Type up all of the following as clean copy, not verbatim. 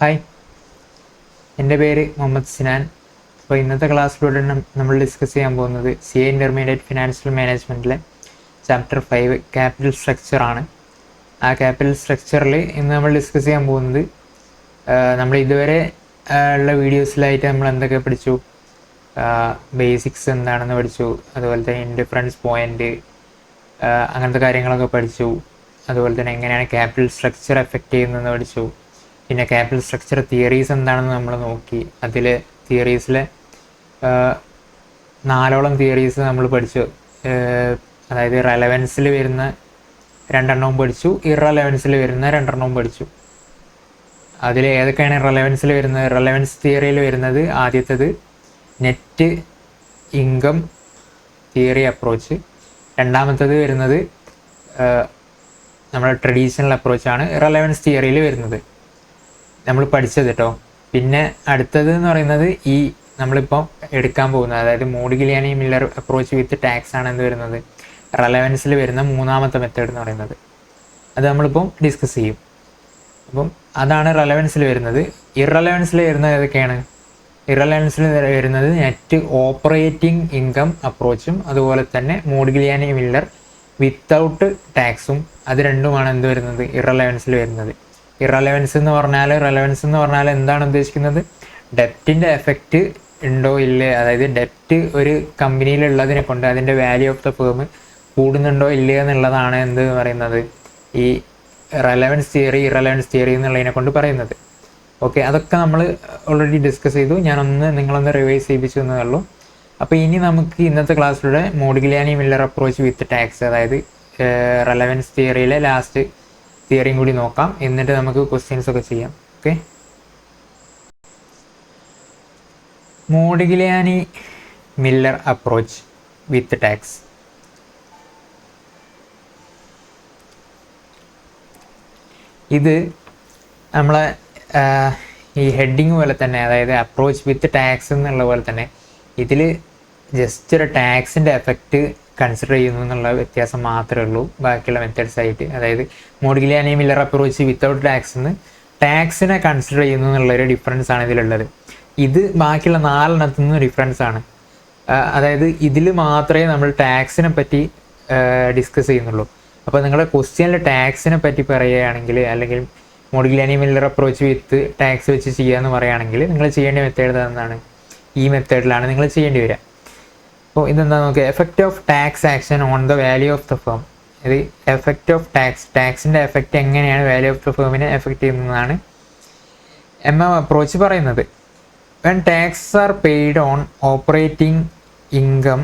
Hi, എൻ്റെ പേര് മുഹമ്മദ് സിനാൻ. അപ്പോൾ ഇന്നത്തെ ക്ലാസ്സിലൂടെ നമ്മൾ ഡിസ്കസ് ചെയ്യാൻ പോകുന്നത് CA ഇൻ്റർമീഡിയറ്റ് ഫിനാൻഷ്യൽ മാനേജ്മെൻറ്റിലെ ചാപ്റ്റർ 5 ക്യാപിറ്റൽ സ്ട്രക്ചറാണ്. ആ ക്യാപിറ്റൽ സ്ട്രക്ചറിൽ ഇന്ന് നമ്മൾ ഡിസ്കസ് ചെയ്യാൻ പോകുന്നത് നമ്മൾ ഇതുവരെ ഉള്ള വീഡിയോസിലായിട്ട് നമ്മൾ എന്തൊക്കെ പഠിച്ചു, ബേസിക്സ് എന്താണെന്ന് പഠിച്ചു, അതുപോലെ തന്നെ ഇൻഡിഫറൻസ് പോയിൻ്റ്, അങ്ങനത്തെ കാര്യങ്ങളൊക്കെ പഠിച്ചു. അതുപോലെ തന്നെ എങ്ങനെയാണ് ക്യാപിറ്റൽ സ്ട്രക്ചർ എഫക്റ്റ് ചെയ്യുന്നതെന്ന് പഠിച്ചു. പിന്നെ ക്യാപിറ്റൽ സ്ട്രക്ചർ തിയറീസ് എന്താണെന്ന് നമ്മൾ നോക്കി. അതിൽ തിയറീസിലെ 4ഓളം തിയറീസ് നമ്മൾ പഠിച്ചു. അതായത് റെലവൻസിൽ വരുന്ന 2 പഠിച്ചു, ഇറലവൻസിൽ വരുന്ന 2 പഠിച്ചു. അതിൽ ഏതൊക്കെയാണ് റെലവൻസിൽ വരുന്നത്? റെലവൻസ് തിയറിയിൽ വരുന്നത് ആദ്യത്തേത് നെറ്റ് ഇൻകം തിയറി അപ്രോച്ച്, രണ്ടാമത്തേത് വരുന്നത് നമ്മുടെ ട്രഡീഷണൽ അപ്രോച്ചാണ് റെലവൻസ് തിയറിയിൽ വരുന്നത്, നമ്മൾ പഠിച്ചത് കേട്ടോ. പിന്നെ അടുത്തത് എന്ന് പറയുന്നത് ഈ നമ്മളിപ്പോൾ എടുക്കാൻ പോകുന്നത്, അതായത് Modigliani Miller approach with tax ആണ് എന്ത് വരുന്നത്, റെലവൻസിൽ വരുന്ന 3ാമത്തെ മെത്തേഡ് എന്ന് പറയുന്നത്. അത് നമ്മളിപ്പോൾ ഡിസ്കസ് ചെയ്യും. അപ്പം അതാണ് റെലവൻസിൽ വരുന്നത്. ഇറലവൻസിൽ വരുന്നത് ഏതൊക്കെയാണ്? ഇറലവൻസിൽ വരുന്നത് നെറ്റ് ഓപ്പറേറ്റിംഗ് ഇൻകം അപ്രോച്ചും അതുപോലെ തന്നെ മോഡിഗിലിയാനി മില്ലർ വിത്തൗട്ട് ടാക്സും, അത് രണ്ടുമാണ് എന്ത് വരുന്നത്, ഇറലവൻസിൽ വരുന്നത്. ഇറലവൻസ് എന്ന് പറഞ്ഞാൽ എന്താണ് ഉദ്ദേശിക്കുന്നത്? ഡെപ്റ്റിൻ്റെ എഫക്റ്റ് ഉണ്ടോ ഇല്ലേ, അതായത് ഡെപ്റ്റ് ഒരു കമ്പനിയിലുള്ളതിനെ കൊണ്ട് അതിൻ്റെ വാല്യൂ ഓഫ് ദ ഫേം കൂടുന്നുണ്ടോ ഇല്ലേ എന്നുള്ളതാണ് എന്ത് പറയുന്നത്, ഈ റെലവൻസ് തിയറി ഇറലവൻസ് തിയറി എന്നുള്ളതിനെ കൊണ്ട് പറയുന്നത്. ഓക്കെ, അതൊക്കെ നമ്മൾ ഓൾറെഡി ഡിസ്കസ് ചെയ്തു. നിങ്ങളൊന്ന് റിവൈസ് ചെയ്യിപ്പിച്ചു എന്നേ ഉള്ളൂ. അപ്പോൾ ഇനി നമുക്ക് ഇന്നത്തെ ക്ലാസ്സിലൂടെ Modigliani Miller approach with tax, അതായത് റെലവൻസ് തിയറിയിലെ ലാസ്റ്റ് തിയറിയും കൂടി നോക്കാം. എന്നിട്ട് നമുക്ക് ക്വസ്റ്റ്യൻസ് ഒക്കെ ചെയ്യാം. Okay, Modigliani Miller approach with tax. ഇത് നമ്മളെ ഈ ഹെഡിങ് പോലെ തന്നെ, അതായത് അപ്രോച്ച് വിത്ത് ടാക്സ് എന്നുള്ള പോലെ തന്നെ ഇതിൽ ജസ്റ്റ് ഒരു ടാക്സിൻ്റെ എഫക്റ്റ് കൺസിഡർ ചെയ്യുന്നു എന്നുള്ള വ്യത്യാസം മാത്രമേ ഉള്ളൂ ബാക്കിയുള്ള മെത്തേഡ്സ് ആയിട്ട്. അതായത് Modigliani Miller approach without tax ടാക്സിനെ കൺസിഡർ ചെയ്യുന്നു എന്നുള്ളൊരു ഡിഫറൻസ് ആണ് ഇതിലുള്ളത്. ഇത് ബാക്കിയുള്ള 4 നിന്ന് ഡിഫറൻസ് ആണ്. അതായത് ഇതിൽ മാത്രമേ നമ്മൾ ടാക്സിനെ പറ്റി ഡിസ്കസ് ചെയ്യുന്നുള്ളൂ. അപ്പോൾ നിങ്ങളുടെ ക്വസ്റ്റ്യനിൽ ടാക്സിനെ പറ്റി പറയുകയാണെങ്കിൽ, അല്ലെങ്കിൽ മോഡിഗിലിയാനി മില്ലർ അപ്രോച്ച് വിത്ത് ടാക്സ് വെച്ച് ചെയ്യാമെന്ന് പറയുകയാണെങ്കിൽ നിങ്ങൾ ചെയ്യേണ്ട മെത്തേഡ് എന്താണ്? ഈ മെത്തേഡിലാണ് നിങ്ങൾ ചെയ്യേണ്ടി വരിക. അപ്പോൾ ഇതെന്താ നോക്കുക, effect of tax action on the value of the firm. ഇത് എഫക്റ്റ് ഓഫ് ടാക്സിൻ്റെ എഫക്റ്റ് എങ്ങനെയാണ് വാല്യൂ ഓഫ് ദ ഫേമിനെ എഫക്റ്റ് ചെയ്യുന്നതാണ് അപ്രോച്ച് പറയുന്നത്. When tax are paid on operating income,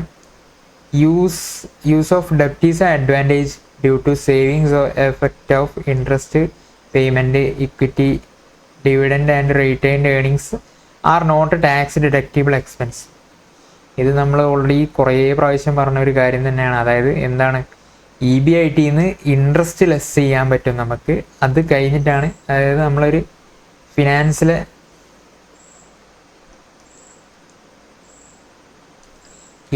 use of ഡെപ്റ്റ് is advantage due to savings or effect of interest payment, equity, dividend and retained earnings are not tax deductible expense. ഇത് നമ്മൾ already കുറേ പ്രാവശ്യം പറഞ്ഞ ഒരു കാര്യം തന്നെയാണ്. അതായത് എന്താണ്, EBITന്ന് ഇൻട്രസ്റ്റ് ലെസ് ചെയ്യാൻ പറ്റും നമുക്ക്. അത് കഴിഞ്ഞിട്ടാണ്, അതായത് നമ്മളൊരു ഫിനാൻസിലെ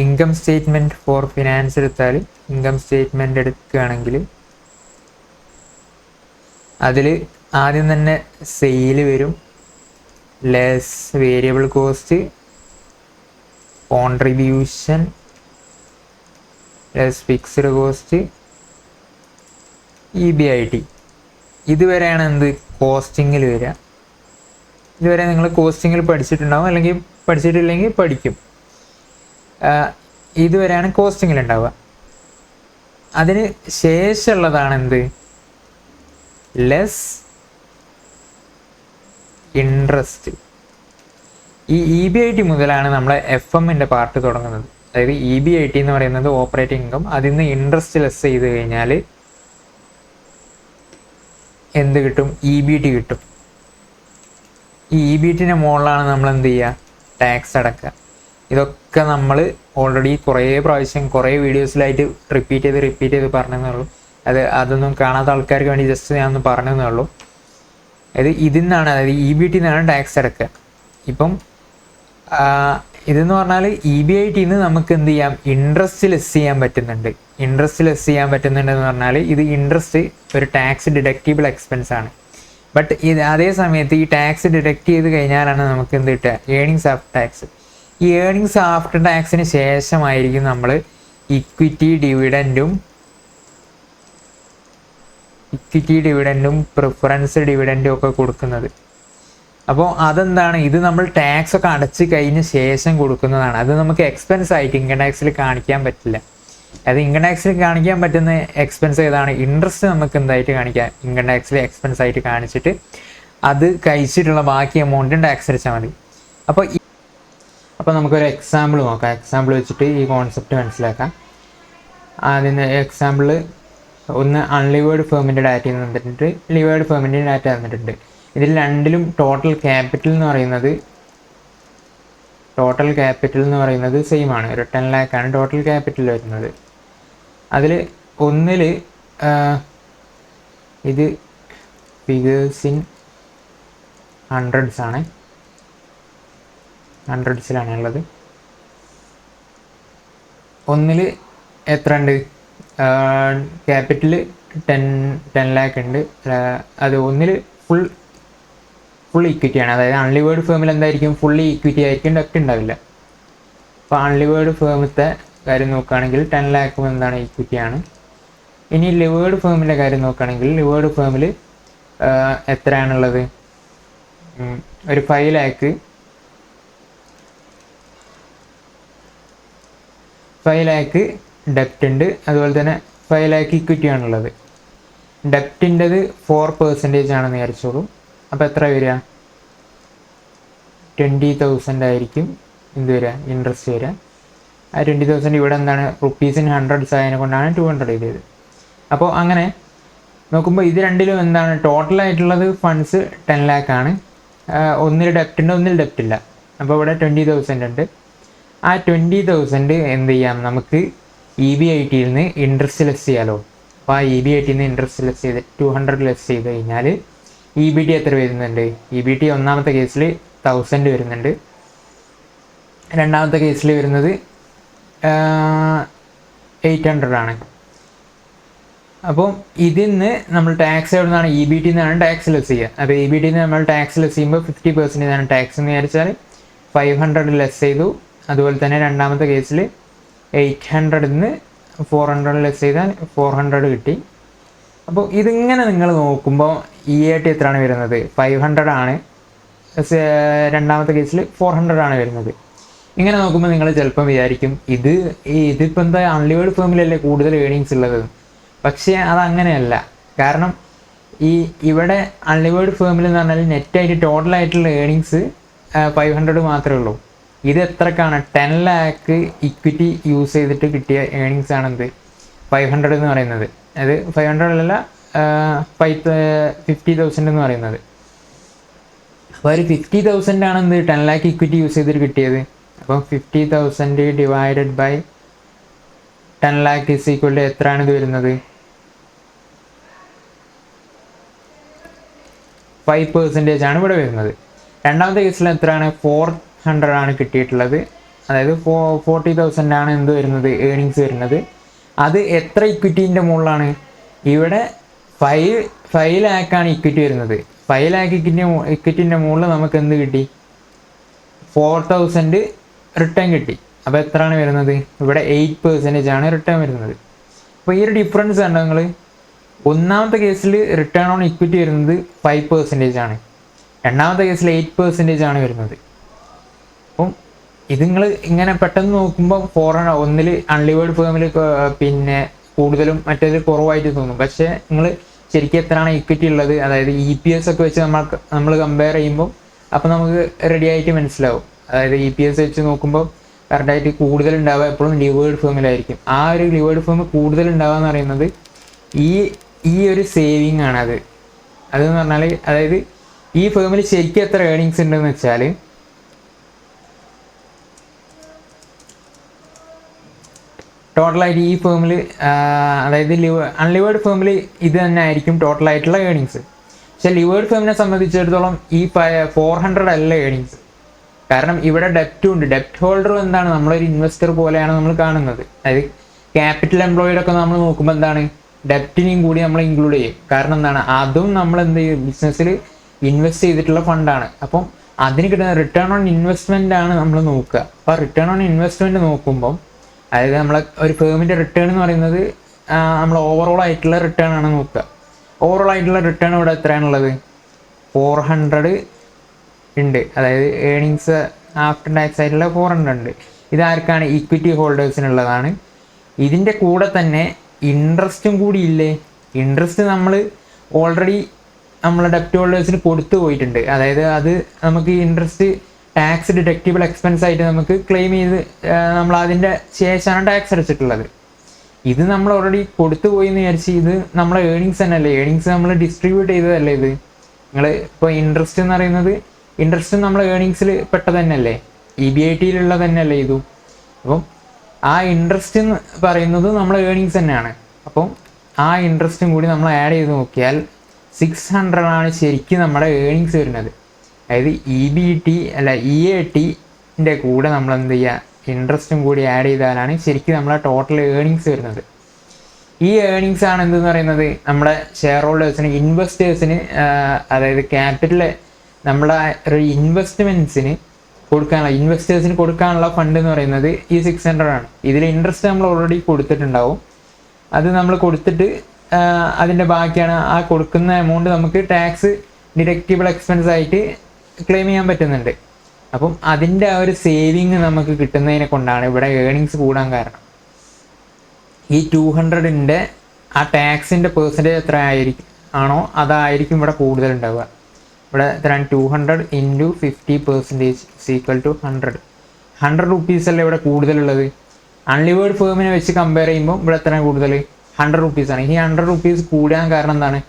ഇൻകം സ്റ്റേറ്റ്മെൻറ്റ് ഫോർ ഫിനാൻസ് എടുത്താൽ, ഇൻകം സ്റ്റേറ്റ്മെൻറ്റ് എടുക്കുകയാണെങ്കിൽ അതിൽ ആദ്യം തന്നെ സെയിൽ വരും, less variable cost, contribution, less fixed cost, EBIT. ഇതുവരെയാണ് എന്ത്, കോസ്റ്റിങ്ങിൽ വരിക. ഇതുവരെ നിങ്ങൾ കോസ്റ്റിങ്ങിൽ പഠിച്ചിട്ടുണ്ടാവും, അല്ലെങ്കിൽ പഠിച്ചിട്ടില്ലെങ്കിൽ പഠിക്കും. ഇതുവരെയാണ് കോസ്റ്റിങ്ങിൽ ഉണ്ടാവുക. അതിന് ശേഷമുള്ളതാണ് എന്ത്, ലെസ് ഇൻട്രസ്റ്റ്. ഈ EBIT മുതലാണ് നമ്മളെ FM-ൻ്റെ പാർട്ട് തുടങ്ങുന്നത്. അതായത് EBIT എന്ന് പറയുന്നത് ഓപ്പറേറ്റിംഗ് ഇൻകം, അതിൽ നിന്ന് ഇൻട്രസ്റ്റ് ലെസ് ചെയ്ത് കഴിഞ്ഞാൽ എന്ത് കിട്ടും, EBT കിട്ടും. ഈ EBTൻ്റെ മുകളിലാണ് നമ്മൾ എന്ത് ചെയ്യുക, ടാക്സ് അടക്കുക. ഇതൊക്കെ നമ്മൾ ഓൾറെഡി കുറേ പ്രാവശ്യം കുറേ വീഡിയോസിലായിട്ട് റിപ്പീറ്റ് ചെയ്ത് പറഞ്ഞതേ ഉള്ളൂ. അതൊന്നും കാണാത്ത ആൾക്കാർക്ക് വേണ്ടി ജസ്റ്റ് ഞാൻ ഒന്ന് പറഞ്ഞതേ ഉള്ളൂ. അതായത് ഇതിന്നാണ്, അതായത് EBT നിന്നാണ് ടാക്സ് അടക്കുക. ഇപ്പം ഇതെന്ന് പറഞ്ഞാൽ EBITന്ന് നമുക്ക് എന്ത് ചെയ്യാം, ഇൻട്രസ്റ്റ് ലെസ് ചെയ്യാൻ പറ്റുന്നുണ്ട്. ഇൻട്രസ്റ്റ് ലെസ് ചെയ്യാൻ പറ്റുന്നുണ്ടെന്ന് പറഞ്ഞാൽ ഇത് ഇൻട്രസ്റ്റ് ഒരു ടാക്സ് ഡിഡക്റ്റബിൾ എക്സ്പെൻസ് ആണ്. ബട്ട് ഇത് അതേ സമയത്ത് ഈ ടാക്സ് ഡിഡക്റ്റ് ചെയ്ത് കഴിഞ്ഞാലാണ് നമുക്ക് എന്ത് കിട്ടുക, ഏണിങ്സ് ആഫ്റ്റർ ടാക്സ്. ഈ ഏണിങ്സ് ആഫ്റ്റർ ടാക്സിന് ശേഷമായിരിക്കും നമ്മൾ ഇക്വിറ്റി ഡിവിഡൻറ്റും പ്രിഫറൻസ് ഡിവിഡൻറ്റും ഒക്കെ കൊടുക്കുന്നത്. അപ്പോൾ അതെന്താണ്, ഇത് നമ്മൾ ടാക്സ് ഒക്കെ അടച്ച് കഴിഞ്ഞ ശേഷം കൊടുക്കുന്നതാണ്. അത് നമുക്ക് എക്സ്പെൻസ് ആയിട്ട് ഇൻകം ടാക്സിൽ കാണിക്കാൻ പറ്റില്ല. അത് ഇൻകം ടാക്സിൽ കാണിക്കാൻ പറ്റുന്ന എക്സ്പെൻസ് ഏതാണ്, ഇൻട്രസ്റ്റ് നമുക്ക് എന്തായിട്ട് കാണിക്കാം, ഇൻകം ടാക്സിൽ എക്സ്പെൻസ് ആയിട്ട് കാണിച്ചിട്ട് അത് കഴിച്ചിട്ടുള്ള ബാക്കി എമൗണ്ടും ടാക്സ് അടിച്ചാൽ മതി. അപ്പോൾ നമുക്കൊരു എക്സാമ്പിൾ നോക്കാം. എക്സാമ്പിൾ വെച്ചിട്ട് ഈ കോൺസെപ്റ്റ് മനസ്സിലാക്കാം. അതിന് എക്സാമ്പിൾ ഒന്ന് അൺലിവേർഡ് ഫേമിൻ്റെ ഡാറ്റ തന്നിട്ടുണ്ട്, ലിവേർഡ് ഫേമിൻ്റെ ഡാറ്റ തന്നിട്ടുണ്ട്. ഇതിൽ രണ്ടിലും ടോട്ടൽ ക്യാപിറ്റൽ എന്ന് പറയുന്നത് സെയിം ആണ്. ഒരു 10 lakh ആണ് ടോട്ടൽ ക്യാപിറ്റൽ വരുന്നത്. അതിൽ ഒന്നിൽ ഇത് ഫിഗേഴ്സ് ഇൻ ഹൺഡ്രഡ്സിലാണ് ഉള്ളത്. ഒന്നിൽ എത്ര ഉണ്ട്, ക്യാപിറ്റൽ 10 lakh ഉണ്ട്. അത് ഒന്നിൽ ഫുൾ ഇക്വിറ്റിയാണ്. അതായത് അൺലിവേർഡ് ഫേമിൽ എന്തായിരിക്കും, ഫുള്ളി ഇക്വിറ്റി ആയിരിക്കും, ഡെപ്റ്റ് ഉണ്ടാവില്ല. അപ്പോൾ അൺലിവേർഡ് ഫേമത്തെ കാര്യം നോക്കുകയാണെങ്കിൽ 10 lakh എന്താണ്, ഇക്വിറ്റിയാണ്. ഇനി ലിവേർഡ് ഫേമിൻ്റെ കാര്യം നോക്കുകയാണെങ്കിൽ ലിവേർഡ് ഫേമിൽ എത്രയാണുള്ളത്, ഒരു 5 lakh ഡെപ്റ്റ് ഉണ്ട്. അതുപോലെ തന്നെ 5 lakh ഇക്വിറ്റി ആണുള്ളത്. ഡെപ്റ്റിൻ്റെത് 4% ആണെന്ന് വിചാരിച്ചോളൂ. അപ്പോൾ എത്ര വരിക, 20,000 ആയിരിക്കും എന്ത് വരിക, ഇൻട്രസ്റ്റ് വരിക. ആ 20,000 ഇവിടെ എന്താണ്, റുപ്പീസ് ഇൻ ഹൺഡ്രഡ്സ് ആയതിനെ കൊണ്ടാണ് 200 എഴുതിയത്. അപ്പോൾ അങ്ങനെ നോക്കുമ്പോൾ ഇത് രണ്ടിലും എന്താണ്, ടോട്ടലായിട്ടുള്ളത് ഫണ്ട്സ് 10 lakh ആണ്. ഒന്നിൽ ഡെപ്റ്റ് ഉണ്ട്, ഒന്നിൽ ഡെപ്റ്റ് ഇല്ല. അപ്പോൾ ഇവിടെ 20,000 ഉണ്ട്. ആ 20,000 എന്ത് ചെയ്യാം, നമുക്ക് EBIT നിന്ന് ഇൻട്രസ്റ്റ് ലെസ് ചെയ്യാമല്ലോ. അപ്പോൾ ആ EBIT നിന്ന് ഇൻട്രസ്റ്റ് ലെസ് ചെയ്ത് 200 ലെസ് ചെയ്ത് കഴിഞ്ഞാൽ EBT എത്ര വരുന്നുണ്ട്, EBT ഒന്നാമത്തെ കേസിൽ 1000 വരുന്നുണ്ട്, രണ്ടാമത്തെ കേസിൽ വരുന്നത് 800 ആണ്. അപ്പോൾ ഇതിൽ നിന്ന് നമ്മൾ ടാക്സ് എവിടെ നിന്നാണ്, EBT നിന്നാണ് ടാക്സ് ലെസ് ചെയ്യുക. അപ്പോൾ EBT നിന്ന് നമ്മൾ ടാക്സ് ലെസ് ചെയ്യുമ്പോൾ 50% ആണ് ടാക്സ് എന്ന് വിചാരിച്ചാൽ 500 ലെസ് ചെയ്തു. അതുപോലെ തന്നെ രണ്ടാമത്തെ കേസിൽ 800 നിന്ന് 400 ലെസ് ചെയ്താൽ 400 കിട്ടി. അപ്പോൾ ഇതിങ്ങനെ നിങ്ങൾ നോക്കുമ്പോൾ EAT എത്രയാണ് വരുന്നത്, 500 ആണ്. രണ്ടാമത്തെ കേസിൽ 400 ആണ് വരുന്നത്. ഇങ്ങനെ നോക്കുമ്പോൾ നിങ്ങൾ ചിലപ്പം വിചാരിക്കും ഇതിപ്പോൾ എന്താ അൺലിവേർഡ് ഫേമിലല്ലേ കൂടുതൽ ഏണിങ്സ് ഉള്ളത്. പക്ഷേ അതങ്ങനെയല്ല. കാരണം ഇവിടെ അൺലിവേർഡ് ഫേമിൽ എന്ന് പറഞ്ഞാൽ നെറ്റായിട്ട് ടോട്ടലായിട്ടുള്ള ഏണിങ്സ് 500 മാത്രമേ ഉള്ളൂ. ഇത് എത്രക്കാണ്, 10 lakh ഇക്വിറ്റി യൂസ് ചെയ്തിട്ട് കിട്ടിയ ഏണിങ്സ് ആണെന്ത് 500 എന്ന് പറയുന്നത്. അത് 500 അല്ല, 50,000 എന്ന് പറയുന്നത്. അപ്പോൾ ഒരു 50,000 ആണ് എന്ത് 10 lakh ഇക്വിറ്റി യൂസ് ചെയ്തിട്ട് കിട്ടിയത്. അപ്പം 50,000 divided by 10 lakh is equal to എത്രയാണ് ഇത് വരുന്നത്, 5% ആണ് ഇവിടെ വരുന്നത്. രണ്ടാമത്തെ കേസിൽ എത്രയാണ്, 400 ആണ് കിട്ടിയിട്ടുള്ളത്. അതായത് 40,000 ആണ് എന്ത് വരുന്നത്, ഏണിങ്സ് വരുന്നത്. അത് എത്ര ഇക്വിറ്റീൻ്റെ മുകളിലാണ്, ഇവിടെ 5 lakh ആണ് ഇക്വിറ്റി വരുന്നത്. 5 lakh ഇക്വിറ്റീൻ്റെ മുകളിൽ നമുക്ക് എന്ത് കിട്ടി, 4,000 റിട്ടേൺ കിട്ടി. അപ്പോൾ എത്രയാണ് വരുന്നത്, ഇവിടെ 8% ആണ് റിട്ടേൺ വരുന്നത്. അപ്പോൾ ഈ ഒരു ഡിഫറൻസ് കണ്ടോ നിങ്ങൾ, ഒന്നാമത്തെ കേസിൽ റിട്ടേൺ ഓൺ ഇക്വിറ്റി വരുന്നത് 5% ആണ്, രണ്ടാമത്തെ കേസിൽ 8% ആണ് വരുന്നത്. അപ്പം ഇത് നിങ്ങൾ ഇങ്ങനെ പെട്ടെന്ന് നോക്കുമ്പോൾ 400 ഒന്നിൽ അൺലിവേർഡ് ഫേമിൽ പിന്നെ കൂടുതലും മറ്റേതിൽ കുറവായിട്ട് തോന്നും. പക്ഷേ നിങ്ങൾ ശരിക്കും എത്രയാണ് ഇക്വിറ്റി ഉള്ളത്, അതായത് EPS ഒക്കെ വെച്ച് നമ്മൾ കമ്പയർ ചെയ്യുമ്പോൾ അപ്പോൾ നമുക്ക് റെഡി ആയിട്ട് മനസ്സിലാവും. അതായത് EPS വെച്ച് നോക്കുമ്പോൾ കറക്റ്റായിട്ട് കൂടുതൽ ഉണ്ടാവുക എപ്പോഴും ലിവേർഡ് ഫേമിലായിരിക്കും. ആ ഒരു ലിവേർഡ് ഫേം കൂടുതൽ ഉണ്ടാവുക എന്ന് പറയുന്നത് ഈ ഒരു സേവിങ് ആണ്. അതെന്ന് പറഞ്ഞാൽ അതായത് ഈ ഫേമിൽ ശരിക്കും എത്ര ഏണിങ്സ് ഉണ്ടെന്ന് വെച്ചാൽ ടോട്ടലായിട്ട് ഈ ഫേമിൽ അതായത് അൺലിവേർഡ് ഫേമിൽ ഇത് തന്നെ ആയിരിക്കും ടോട്ടലായിട്ടുള്ള ഏണിങ്സ്. പക്ഷെ ലിവേർഡ് ഫേമിനെ സംബന്ധിച്ചിടത്തോളം ഈ 400 അല്ല ഏണിങ്സ്. കാരണം ഇവിടെ ഡെപ്റ്റും ഉണ്ട്. ഡെപ്റ്റ് ഹോൾഡർ എന്താണ്, നമ്മളൊരു ഇൻവെസ്റ്റർ പോലെയാണ് നമ്മൾ കാണുന്നത്. അതായത് ക്യാപിറ്റൽ എംപ്ലോയിഡ് ഒക്കെ നമ്മൾ നോക്കുമ്പോൾ എന്താണ്, ഡെപ്റ്റിനെയും കൂടി നമ്മൾ ഇൻക്ലൂഡ് ചെയ്യും. കാരണം എന്താണ്, അതും നമ്മൾ എന്ത് ചെയ്യും, ബിസിനസ്സിൽ ഇൻവെസ്റ്റ് ചെയ്തിട്ടുള്ള ഫണ്ടാണ്. അപ്പം അതിന് കിട്ടുന്ന റിട്ടേൺ ഓൺ ഇൻവെസ്റ്റ്മെൻ്റ് ആണ് നമ്മൾ നോക്കുക. അപ്പോൾ റിട്ടേൺ ഓൺ ഇൻവെസ്റ്റ്മെൻറ്റ് നോക്കുമ്പം, അതായത് നമ്മളെ ഒരു ഫേമിൻ്റെ റിട്ടേൺ എന്ന് പറയുന്നത് നമ്മൾ ഓവറോൾ ആയിട്ടുള്ള റിട്ടേൺ ആണ് നോക്കുക. ഓവറോൾ ആയിട്ടുള്ള റിട്ടേൺ ഇവിടെ എത്രയാണുള്ളത്, 400 ഉണ്ട്. അതായത് ഏണിങ്സ് ആഫ്റ്റർ ടാക്സ് ആയിട്ടുള്ള 400 ഉണ്ട്. ഇതാർക്കാണ്, ഇക്വിറ്റി ഹോൾഡേഴ്സിനുള്ളതാണ്. ഇതിൻ്റെ കൂടെ തന്നെ ഇൻട്രസ്റ്റും കൂടി ഇല്ലേ. ഇൻട്രസ്റ്റ് നമ്മൾ ഓൾറെഡി നമ്മളെ ഡെപ്റ്റ് ഹോൾഡേഴ്സിന് കൊടുത്തു പോയിട്ടുണ്ട്. അതായത് അത് നമുക്ക് ഇൻട്രസ്റ്റ് ടാക്സ് ഡിഡക്റ്റബിൾ എക്സ്പെൻസ് ആയിട്ട് നമുക്ക് ക്ലെയിം ചെയ്ത് നമ്മൾ അതിൻ്റെ ശേഷമാണ് ടാക്സ് അടച്ചിട്ടുള്ളത്. ഇത് നമ്മൾ ഓൾറെഡി കൊടുത്തു പോയി എന്ന് വിചാരിച്ച് ഇത് നമ്മളെ ഏണിങ്സ് തന്നെ അല്ലേ, ഏണിങ്സ് നമ്മൾ ഡിസ്ട്രിബ്യൂട്ട് ചെയ്തതല്ലേ. ഇത് നിങ്ങൾ ഇപ്പോൾ ഇൻട്രസ്റ്റ് എന്ന് പറയുന്നത്, ഇൻട്രസ്റ്റ് നമ്മൾ ഏണിങ്സിൽ പെട്ടത് തന്നെയല്ലേ, EBITയിലുള്ള തന്നെയല്ലേ ഇതും. അപ്പം ആ ഇൻട്രസ്റ്റ് എന്ന് പറയുന്നത് നമ്മളെ ഏണിങ്സ് തന്നെയാണ്. അപ്പം ആ ഇൻട്രസ്റ്റും കൂടി നമ്മൾ ആഡ് ചെയ്ത് നോക്കിയാൽ 600 ആണ് ശരിക്കും നമ്മുടെ ഏണിങ്സ് വരുന്നത്. അതായത് EBT അല്ല EATൻ്റെ കൂടെ നമ്മൾ എന്ത് ചെയ്യുക, ഇൻട്രസ്റ്റും കൂടി ആഡ് ചെയ്താലാണ് ശരിക്കും നമ്മളെ ടോട്ടൽ ഏണിങ്സ് വരുന്നത്. ഈ ഏണിങ്സ് ആണ് എന്തെന്ന് പറയുന്നത്, നമ്മുടെ ഷെയർ ഹോൾഡേഴ്സിന്, ഇൻവെസ്റ്റേഴ്സിന്, അതായത് ക്യാപിറ്റൽ നമ്മുടെ ഒരു ഇൻവെസ്റ്റ്മെൻറ്റ്സിന് കൊടുക്കാനുള്ള, ഇൻവെസ്റ്റേഴ്സിന് കൊടുക്കാനുള്ള ഫണ്ട് എന്ന് പറയുന്നത് ഈ 600 ആണ്. ഇതിൽ ഇൻട്രസ്റ്റ് നമ്മൾ ഓൾറെഡി കൊടുത്തിട്ടുണ്ടാവും. അത് നമ്മൾ കൊടുത്തിട്ട് അതിൻ്റെ ബാക്കിയാണ് ആ കൊടുക്കുന്ന എമൗണ്ട് നമുക്ക് ടാക്സ് ഡിഡക്റ്റബിൾ എക്സ്പെൻസ് ആയിട്ട് ക്ലെയിം ചെയ്യാൻ പറ്റുന്നുണ്ട്. അപ്പം അതിൻ്റെ ആ ഒരു സേവിങ് നമുക്ക് കിട്ടുന്നതിനെ കൊണ്ടാണ് ഇവിടെ ഏണിങ്സ് കൂടാൻ കാരണം. ഈ 200ൻ്റെ ആ ടാക്സിൻ്റെ പെർസെൻറ്റേജ് എത്ര ആണോ അതായിരിക്കും ഇവിടെ കൂടുതലുണ്ടാവുക. ഇവിടെ എത്രയാണ്, 200 × 50% = 100 rupees അല്ലേ ഇവിടെ കൂടുതലുള്ളത്. അൺലിവേർഡ് ഫേമിനെ വെച്ച് കമ്പയർ ചെയ്യുമ്പോൾ ഇവിടെ എത്രയാണ് കൂടുതൽ, 100 rupees ആണ്. ഈ 100 rupees കൂടാൻ കാരണം എന്താണ്,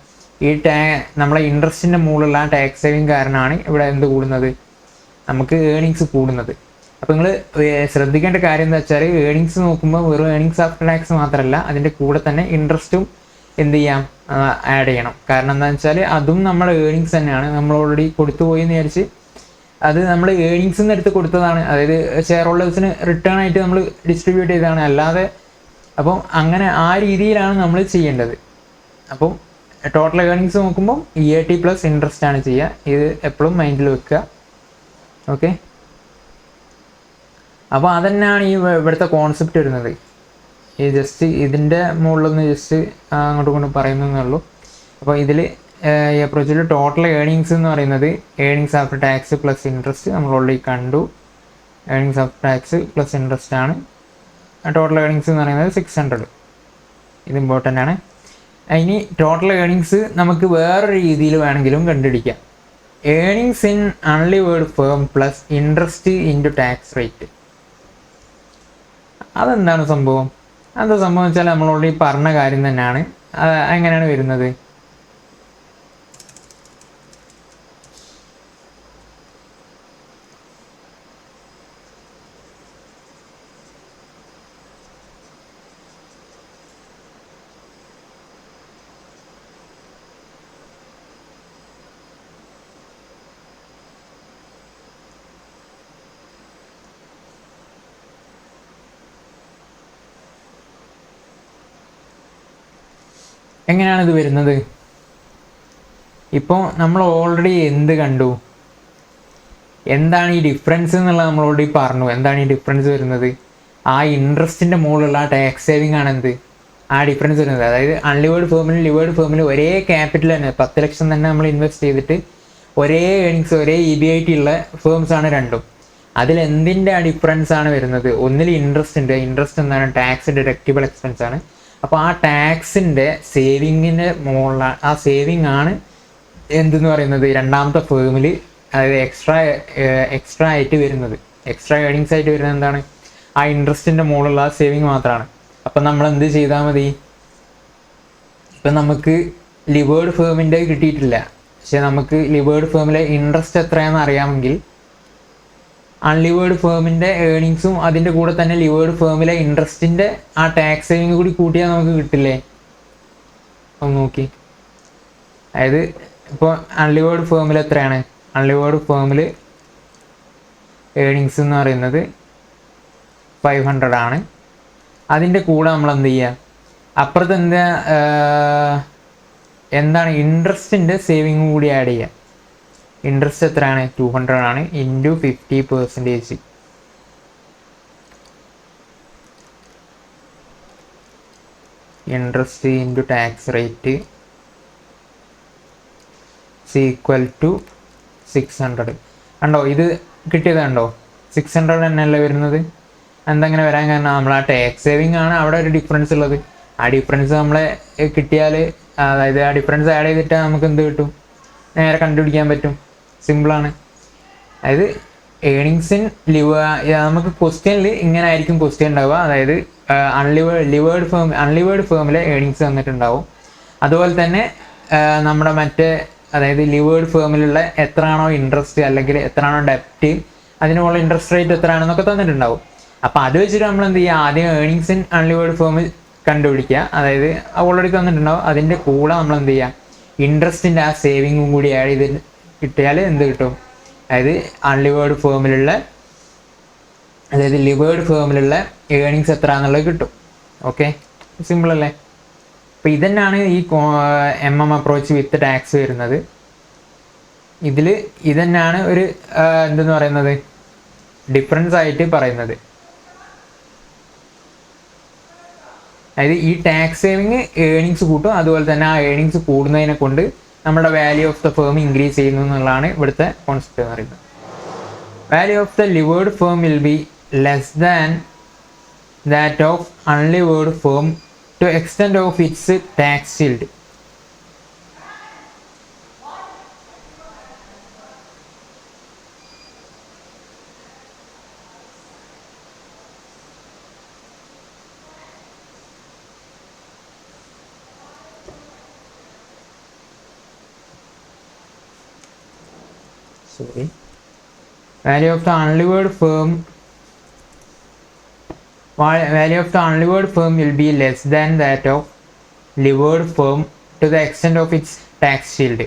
ഈ നമ്മളെ ഇൻട്രസ്റ്റിൻ്റെ മുകളിലുള്ള ആ ടാക്സ് സേവിങ് കാരണമാണ് ഇവിടെ എന്ത് കൂടുന്നത്, നമുക്ക് ഏണിങ്സ് കൂടുന്നത്. അപ്പോൾ നിങ്ങൾ ശ്രദ്ധിക്കേണ്ട കാര്യം എന്താ വെച്ചാൽ, ഏണിങ്സ് നോക്കുമ്പോൾ വെറും ഏണിങ്സ് ആഫ്റ്റർ ടാക്സ് മാത്രമല്ല, അതിൻ്റെ കൂടെ തന്നെ ഇൻട്രസ്റ്റും എന്ത് ചെയ്യാം, ആഡ് ചെയ്യണം. കാരണം എന്താണെന്ന് വെച്ചാൽ അതും നമ്മുടെ ഏണിങ്സ് തന്നെയാണ്. നമ്മൾ ഓൾറെഡി കൊടുത്തു പോയി എന്ന് വിചാരിച്ച് അത് നമ്മൾ ഏണിങ്സിൽ നിന്ന് എടുത്ത് കൊടുത്തതാണ്. അതായത് ഷെയർ ഹോൾഡേഴ്സിന് റിട്ടേൺ ആയിട്ട് നമ്മൾ ഡിസ്ട്രിബ്യൂട്ട് ചെയ്തതാണ്, അല്ലാതെ. അപ്പം അങ്ങനെ ആ രീതിയിലാണ് നമ്മൾ ചെയ്യേണ്ടത്. അപ്പം ടോട്ടൽ ഏണിങ്സ് നോക്കുമ്പോൾ EAT പ്ലസ് ഇൻട്രസ്റ്റ് ആണ് ചെയ്യുക. ഇത് എപ്പോഴും മൈൻഡിൽ വെക്കുക. ഓക്കെ, അപ്പോൾ അതന്നെയാണ് ഈ ഇവിടുത്തെ കോൺസെപ്റ്റ് വരുന്നത്. ഈ ജസ്റ്റ് ഇതിൻ്റെ മുകളിലൊന്ന് ജസ്റ്റ് അങ്ങോട്ടും ഇങ്ങോട്ടും പറയുന്നതേ ഉള്ളൂ. അപ്പോൾ ഇതിൽ ഈ അപ്രോച്ചിൽ ടോട്ടൽ ഏണിങ്സ് എന്ന് പറയുന്നത് earnings after tax plus interest നമ്മൾ ഓൾറെഡി കണ്ടു. Earnings after tax plus interest ആണ്. ടോട്ടൽ ഏണിങ്സ് എന്ന് പറയുന്നത് 600. ഇത് ഇമ്പോർട്ടൻ്റ് ആണ്. ഇനി ടോട്ടൽ ഏണിങ്സ് നമുക്ക് വേറൊരു രീതിയിൽ വേണമെങ്കിലും കണ്ടുപിടിക്കാം. Earnings in unlevered firm plus interest into tax rate. അതെന്താണ് സംഭവം? എന്താ സംഭവം വെച്ചാൽ നമ്മൾ ഓൾറെഡി പറഞ്ഞ കാര്യം തന്നെയാണ്. എങ്ങനെയാണ് വരുന്നത്, എങ്ങനെയാണ് ഇത് വരുന്നത്? ഇപ്പോൾ നമ്മൾ ഓൾറെഡി എന്ത് കണ്ടു, എന്താണ് ഈ ഡിഫറൻസ് എന്നുള്ളത് നമ്മൾ ഓൾറെഡി പറഞ്ഞു. എന്താണ് ഈ ഡിഫറൻസ് വരുന്നത്? ആ ഇൻട്രസ്റ്റിൻ്റെ മുകളിലുള്ള ടാക്സ് സേവിങ് ആണ് എന്ത് ആ ഡിഫറൻസ് വരുന്നത്. അതായത് അൺലിവേർഡ് ഫേമിലും ലിവേർഡ് ഫേമിലും ഒരേ ക്യാപിറ്റൽ തന്നെ 10 ലക്ഷം തന്നെ നമ്മൾ ഇൻവെസ്റ്റ് ചെയ്തിട്ട് ഒരേ ഏണിങ്സ് ഒരേ EBIT ഉള്ള ഫേംസ് ആണ് രണ്ടും. അതിലെന്തിൻ്റെ ആ ഡിഫറൻസ് ആണ് വരുന്നത്? ഒന്നിൽ ഇൻട്രസ്റ്റ് ഉണ്ട്. ഇൻട്രസ്റ്റ് എന്താണ്, ടാക്സ് ഡിഡക്റ്റബിൾ എക്സ്പെൻസ് ആണ്. അപ്പോൾ ആ ടാക്സിൻ്റെ സേവിങ്ങിൻ്റെ മുകളിൽ ആ സേവിങ് ആണ് എന്തെന്ന് പറയുന്നത് രണ്ടാമത്തെ ഫേമിൽ, അതായത് എക്സ്ട്രാ ആയിട്ട് വരുന്നത്, എക്സ്ട്രാ ഏണിങ്സ് ആയിട്ട് വരുന്നത് എന്താണ്, ആ ഇൻട്രസ്റ്റിൻ്റെ മുകളിലുള്ള ആ സേവിങ് മാത്രമാണ്. അപ്പം നമ്മൾ എന്ത് ചെയ്താൽ മതി, ഇപ്പം നമുക്ക് ലിവേർഡ് ഫേമിൻ്റെ കിട്ടിയിട്ടില്ല, പക്ഷെ നമുക്ക് ലിവേർഡ് ഫേമിലെ ഇൻട്രസ്റ്റ് എത്രയാണെന്ന് അറിയാമെങ്കിൽ അൺലിവേർഡ് ഫേമിൻ്റെ ഏണിങ്സും അതിൻ്റെ കൂടെ തന്നെ ലിവേർഡ് ഫേമിലെ ഇൻട്രസ്റ്റിൻ്റെ ആ ടാക്സ് സേവിങ് കൂടി കൂട്ടിയാൽ നമുക്ക് കിട്ടില്ലേ? ഒന്ന് നോക്കി. അതായത് ഇപ്പോൾ അൺലിവേർഡ് ഫേമിൽ എത്രയാണ്, അൺലിവേർഡ് ഫേമിൽ ഏണിങ്സ് എന്ന് പറയുന്നത് 500 ആണ്. അതിൻ്റെ കൂടെ നമ്മൾ എന്ത് ചെയ്യുക, അപ്പുറത്ത് എന്താണ് ഇൻട്രസ്റ്റിൻ്റെ സേവിങ് കൂടി ആഡ് ചെയ്യുക. ഇൻട്രസ്റ്റ് എത്രയാണ്? 200 ആണ് into 50%. Interest into tax rate equal to 600. കണ്ടോ, ഇത് കിട്ടിയത് കണ്ടോ? 600 തന്നെയല്ലേ വരുന്നത്. എന്തെങ്ങനെ വരാൻ കാരണം നമ്മൾ ആ ടാക്സ് സേവിങ് ആണ് അവിടെ ഒരു ഡിഫറൻസ് ഉള്ളത്. ആ ഡിഫറൻസ് നമ്മളെ കിട്ടിയാൽ, അതായത് ആ ഡിഫറൻസ് ആഡ് ചെയ്തിട്ടാൽ നമുക്ക് എന്ത് കിട്ടും? നേരെ കണ്ടുപിടിക്കാൻ പറ്റും. സിമ്പിളാണ്. അതായത് ഏണിങ്സ് ഇൻ നമുക്ക് ക്വസ്റ്റ്യനിൽ ഇങ്ങനെ ആയിരിക്കും ക്വസ്റ്റ്യൻ ഉണ്ടാവുക. അതായത് അൺലിവേർഡ് ഫേമിലെ ഏണിങ്സ് തന്നിട്ടുണ്ടാവും. അതുപോലെ തന്നെ നമ്മുടെ മറ്റേ, അതായത് ലിവേർഡ് ഫേമിലുള്ള എത്രയാണോ ഇൻട്രസ്റ്റ് അല്ലെങ്കിൽ എത്രയാണോ ഡെപ്റ്റ്, അതിനുള്ള ഇൻട്രസ്റ്റ് റേറ്റ് എത്രയാണെന്നൊക്കെ തന്നിട്ടുണ്ടാവും. അപ്പോൾ അത് വെച്ചിട്ട് നമ്മൾ എന്ത് ചെയ്യുക? ആദ്യം ഏണിങ്സ് ഇൻ അൺലിവേർഡ് ഫേമിൽ കണ്ടുപിടിക്കുക. അതായത് ഓൾറെഡി തന്നിട്ടുണ്ടാവും. അതിൻ്റെ കൂടെ നമ്മൾ എന്ത് ചെയ്യുക? ഇൻട്രസ്റ്റിൻ്റെ ആ സേവിങ്ങും കൂടി ആഡ് ചെയ്ത് കിട്ടിയാൽ എന്ത് കിട്ടും? അതായത് ലിവേർഡ് ഫേമിലുള്ള ഏണിങ്സ് എത്ര എന്നുള്ളത് കിട്ടും. ഓക്കെ, സിമ്പിൾ അല്ലേ? അപ്പോൾ ഇതന്നെയാണ് ഈ MM അപ്രോച്ച് വിത്ത് ടാക്സ് വരുന്നത്. ഇതന്നെയാണ് ഒരു എന്തെന്ന് പറയുന്നത്, ഡിഫറൻസ് ആയിട്ട് പറയുന്നത്. അതായത് ഈ ടാക്സ് സേവിങ് ഏണിങ്സ് കൂട്ടും. അതുപോലെ തന്നെ ആ ഏണിങ്സ് കൂടുന്നതിനെ കൊണ്ട് നമ്മുടെ value of the firm increase ചെയ്യുന്നു എന്നുള്ളതാണ് ഇവിടുത്തെ കോൺസെപ്റ്റ് എന്ന് പറയുന്നത്. Value of the levered firm will be less than that of unlevered firm to extent of its tax shield. Value of the unlevered firm will be less than that of levered firm to the extent of its tax shield.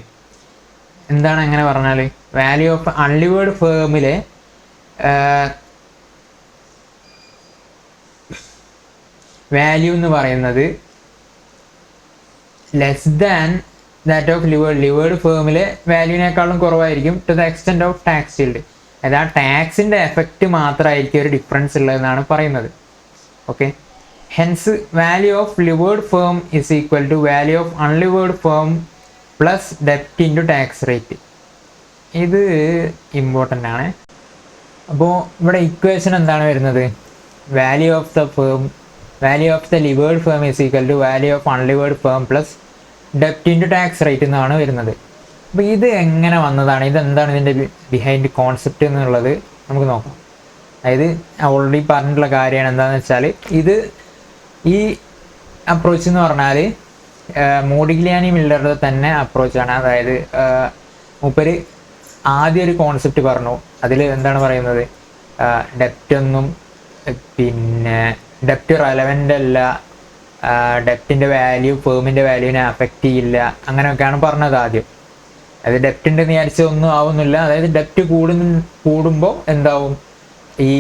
എന്താണ് അങ്ങനെ പറഞ്ഞാൽ? Value of unlevered ഫേമിലെ value എന്ന് പറയുന്നത് less than that of levered ഫേമിലെ വാല്യൂവിനേക്കാളും കുറവായിരിക്കും to the extent of tax shield. അതായത് ആ ടാക്സിൻ്റെ എഫക്റ്റ് മാത്രമായിരിക്കും ഒരു ഡിഫറൻസ് ഉള്ളതെന്നാണ് പറയുന്നത്. Okay, hence value of levered firm is equal to value of unlevered firm plus ഡെപ്റ്റ് ഇൻറ്റു ടാക്സ് റേറ്റ്. ഇത് ഇമ്പോർട്ടൻ്റ് ആണ്. അപ്പോൾ ഇവിടെ ഇക്വേഷൻ എന്താണ് വരുന്നത്? Value of the levered firm is equal to value of unlevered firm plus ഡെപ്റ്റ് into tax rate എന്നാണ് വരുന്നത്. അപ്പോൾ ഇത് എങ്ങനെ വന്നതാണ്? ഇതെന്താണ് ഇതിൻ്റെ ബിഹൈൻഡ് കോൺസെപ്റ്റ് എന്നുള്ളത് നമുക്ക് നോക്കാം. അതായത് ഓൾറെഡി പറഞ്ഞിട്ടുള്ള കാര്യമാണ്. എന്താണെന്ന് വെച്ചാൽ ഈ അപ്രോച്ച് എന്ന് പറഞ്ഞാൽ മോഡിഗ്ലിയാനി മില്ലറുടെ തന്നെ അപ്രോച്ചാണ്. അതായത് മൂപ്പര് ആദ്യം ഒരു കോൺസെപ്റ്റ് പറഞ്ഞു. അതിൽ എന്താണ് പറയുന്നത്? ഡെപ്റ്റൊന്നും ഡെപ്റ്റ് റെലവൻ്റ് അല്ല, ഡെപ്റ്റിൻ്റെ വാല്യൂ ഫേമിൻ്റെ വാല്യൂവിനെ അഫക്റ്റ് ചെയ്യില്ല, അങ്ങനെയൊക്കെയാണ് പറഞ്ഞത് ആദ്യം. അതായത് ഡെപ്റ്റിൻ്റെ വിചാരിച്ച ഒന്നും ആവുന്നില്ല. അതായത് ഡെപ്റ്റ് കൂടുമ്പോൾ എന്താവും? ഈ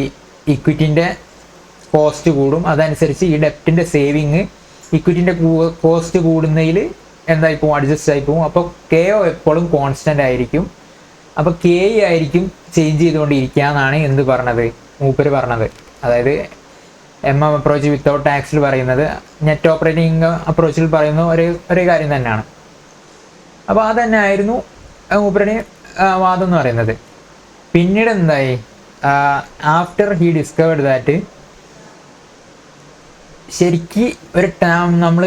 ഇക്വിറ്റിൻ്റെ കോസ്റ്റ് കൂടും. അതനുസരിച്ച് ഈ ഡെപ്റ്റിൻ്റെ സേവിങ് ഇക്വിറ്റിൻ്റെ കോസ്റ്റ് കൂടുന്നതിൽ എന്തായിപ്പോവും? അഡ്ജസ്റ്റ് ആയിപ്പോവും. അപ്പോൾ KO എപ്പോഴും കോൺസ്റ്റൻ്റ് ആയിരിക്കും. അപ്പോൾ K ആയിരിക്കും ചേഞ്ച് ചെയ്തുകൊണ്ടിരിക്കുക എന്നാണ് എന്ത് പറഞ്ഞത്? മൂപ്പര് പറഞ്ഞത്. അതായത് MM അപ്രോച്ച് വിത്തൗട്ട് ടാക്സിൽ പറയുന്നത് നെറ്റ് ഓപ്പറേറ്റിംഗ് ഇൻകം അപ്രോച്ചിൽ പറയുന്ന ഒരേ കാര്യം തന്നെയാണ്. അപ്പോൾ അതന്നെ ആയിരുന്നു മൂപ്പരുടെ വാദം എന്ന് പറയുന്നത്. പിന്നീട് എന്തായി? ആഫ്റ്റർ ഹി ഡിസ്കവേർഡ് ദാറ്റ് ശരിക്ക് ഒരു നമ്മൾ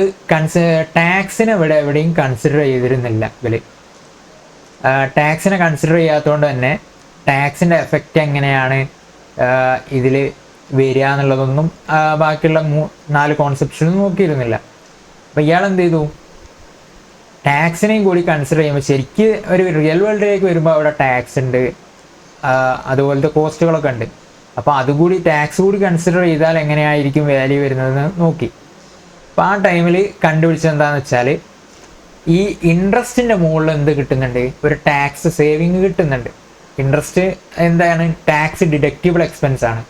ടാക്സിനെ എവിടെയും കൺസിഡർ ചെയ്തിരുന്നില്ല. ടാക്സിനെ കൺസിഡർ ചെയ്യാത്തതുകൊണ്ട് തന്നെ ടാക്സിൻ്റെ എഫക്റ്റ് എങ്ങനെയാണ് ഇതിൽ വരിക എന്നുള്ളതൊന്നും ബാക്കിയുള്ള 4 കോൺസെപ്റ്റ്സിലും നോക്കിയിരുന്നില്ല. അപ്പോൾ ഇയാൾ എന്ത് ചെയ്തു? ടാക്സിനെയും കൂടി കൺസിഡർ ചെയ്യുമ്പോൾ ശരിക്ക് ഒരു റിയൽ വേൾഡിലേക്ക് വരുമ്പോൾ അവിടെ ടാക്സ് ഉണ്ട്, അതുപോലത്തെ കോസ്റ്റുകളൊക്കെ ഉണ്ട്. അപ്പോൾ അതുകൂടി ടാക്സ് കൂടി കൺസിഡർ ചെയ്താൽ എങ്ങനെയായിരിക്കും വാല്യൂ വരുന്നതെന്ന് നോക്കി. അപ്പോൾ ആ ടൈമിൽ കണ്ടുപിടിച്ചത് എന്താണെന്ന് വെച്ചാൽ ഈ ഇൻട്രസ്റ്റിൻ്റെ മുകളിൽ എന്ത് കിട്ടുന്നുണ്ട്? ഒരു ടാക്സ് സേവിങ് കിട്ടുന്നുണ്ട്. ഇൻട്രസ്റ്റ് എന്താണ്? ടാക്സ് ഡിഡക്റ്റബിൾ എക്സ്പെൻസ് ആണ്.